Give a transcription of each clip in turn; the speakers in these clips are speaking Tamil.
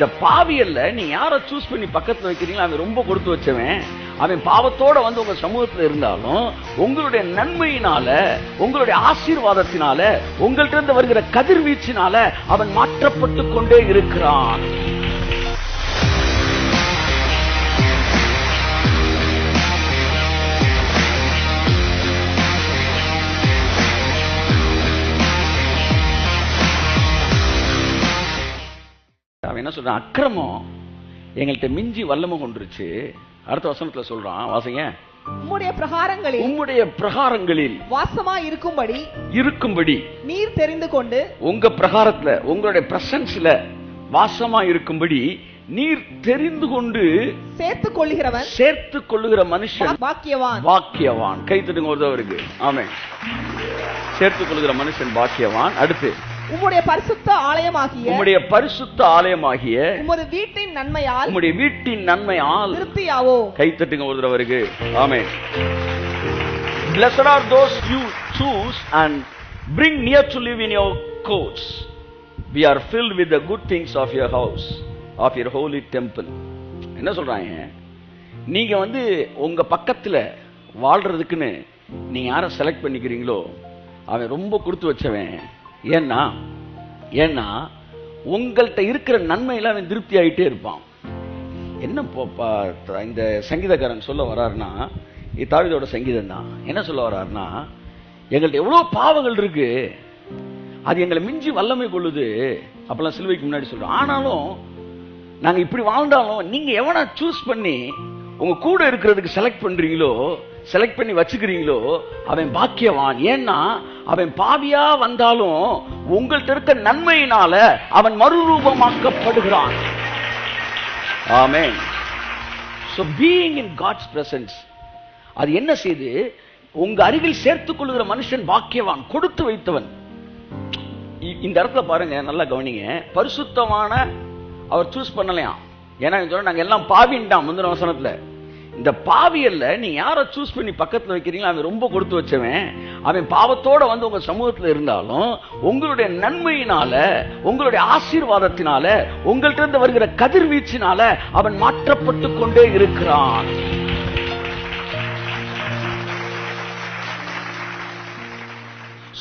இந்த பாவியல்ல நீங்க யாரை சூஸ் பண்ணி பக்கத்துல வைக்கிறீங்களோ அவன் ரொம்ப கொடுத்து வச்சவன். அவன் பாவத்தோட வந்து உங்க சமூகத்துல இருந்தாலும் உங்களுடைய நன்மையினால, உங்களுடைய ஆசீர்வாதத்தினால, உங்கள்ட்ட இருந்து வருகிற கதிர்வீச்சினால அவன் மாற்றப்பட்டு கொண்டே இருக்கிறான். அவன் என்ன சொல்றான்? அக்கிரமம் எங்கள்கிட்ட மிஞ்சி வல்லமை கொண்டுருச்சு. அடுத்த வசனத்துல சொல்றான், வாசிங்க. உம்முடைய பிரகாரங்களில் வாசமா இருக்கும்படி நீர் தெரிந்து கொண்டு, உங்க பிரகாரத்துல உங்களுடைய பிரசன்ஸ்ல வாசமா இருக்கும்படி நீர் தெரிந்து கொண்டு சேர்த்துக் கொள்ளுகிற மனுஷன் பாக்கியவான். கை தட்டுங்க ஒருத்தவருக்கு. ஆமென். சேர்த்துக் கொள்ளுகிற மனுஷன் பாக்கியவான். அடுத்து, உம்முடைய பரிசுத்த ஆலயமாகிய உம்முடைய வீட்டின் நன்மையால் திருப்தியாவோ. கை தட்டுங்க ஒருத்தவருக்கு. ஆமென். Blessed are those you choose and bring near to live in your courts. We are filled with the good things of your house, of your holy temple. என்ன சொல்றாங்க? நீங்க வந்து உங்க பக்கத்துல வாழ்றதுக்குன்னு நீங்க யாரை செலக்ட் பண்ணிக்கிறீங்களோ அவன் ரொம்ப கொடுத்து வச்சவன். ஏன்னா உங்கள்கிட்ட இருக்கிற நன்மையில அவன் திருப்தி ஆகிட்டே இருப்பான். என்ன இந்த சங்கீதக்காரன் சொல்ல வர்றாருன்னா, தாவீதோட சங்கீதம் தான். என்ன சொல்ல வர்றாருன்னா, எங்கள்கிட்ட எவ்வளவு பாவங்கள் இருக்கு, அது எங்களை மிஞ்சி வல்லமை கொள்ளுது. அப்பெல்லாம் சிலுவைக்கு முன்னாடி சொல்றோம். ஆனாலும் நாங்க இப்படி வாழ்ந்தாலும் நீங்க எவனை சூஸ் பண்ணி உங்க கூட இருக்கிறதுக்கு செலக்ட் பண்ணி வச்சுக்கிறீங்களோ அவன் பாக்கியவான். ஏன்னா அவன் பாவியா வந்தாலும் உங்கள்கிட்ட இருக்க நன்மையினால அவன் மறுரூபமாக்கப்படுகிறான். ஆமென். So being in God's presence, அது என்ன செய்து? உங்க அருகில் சேர்த்துக் கொள்ளுகிற மனுஷன் பாக்கியவான், கொடுத்து வைத்தவன். இந்த இடத்துல பாருங்க, நல்லா கவனிங்க. பரிசுத்தமான அவர் சூஸ் பண்ணலையா? ஏன்னா நாங்க எல்லாம் பாவின்டான் முந்தின வசனத்துல. இந்த பாவியல்ல நீங்க யாரை சூஸ் பண்ணி பக்கத்துல வைக்கிறீங்களோ அவன் ரொம்ப கொடுத்து வச்சவன். அவன் பாவத்தோட வந்து உங்க சமூகத்துல இருந்தாலும் உங்களுடைய நன்மையினால, உங்களுடைய ஆசீர்வாதத்தினால, உங்கள்ட்ட இருந்து வருகிற கதிர்வீச்சினால அவன் மாற்றப்பட்டு கொண்டே இருக்கிறான்.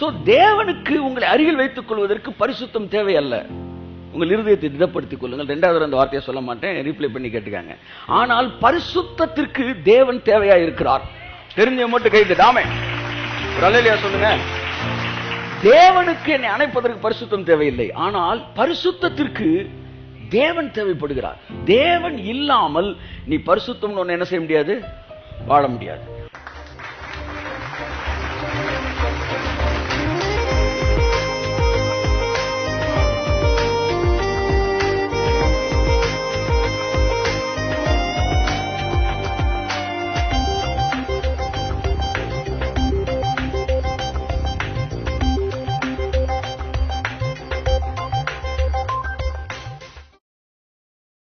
சோ தேவனுக்கு உங்களை அருகில் வைத்துக் கொள்வதற்கு பரிசுத்தம் தேவையல்ல. உங்கள் இருதயத்தை திடப்படுத்திக் கொள்ளுங்கள். 2வது அந்த வார்த்தையை சொல்ல மாட்டேன், ரீப்ளே பண்ணி கேட்டுக்காங்க. ஆனால் பரிசுத்தத்திற்கு தேவன் தேவையா இருக்கிறார். தெரிஞ்ச மட்டும் கைது டாமே அல்லேலூயா சொல்லுங்க. தேவனுக்கு என்னை அணைப்பதற்கு பரிசுத்தம் தேவையில்லை, ஆனால் பரிசுத்தத்திற்கு தேவன் தேவைப்படுகிறார். தேவன் இல்லாமல் நீ பரிசுத்தம் ஒண்ணு என்ன செய்ய முடியாது, வாழ முடியாது.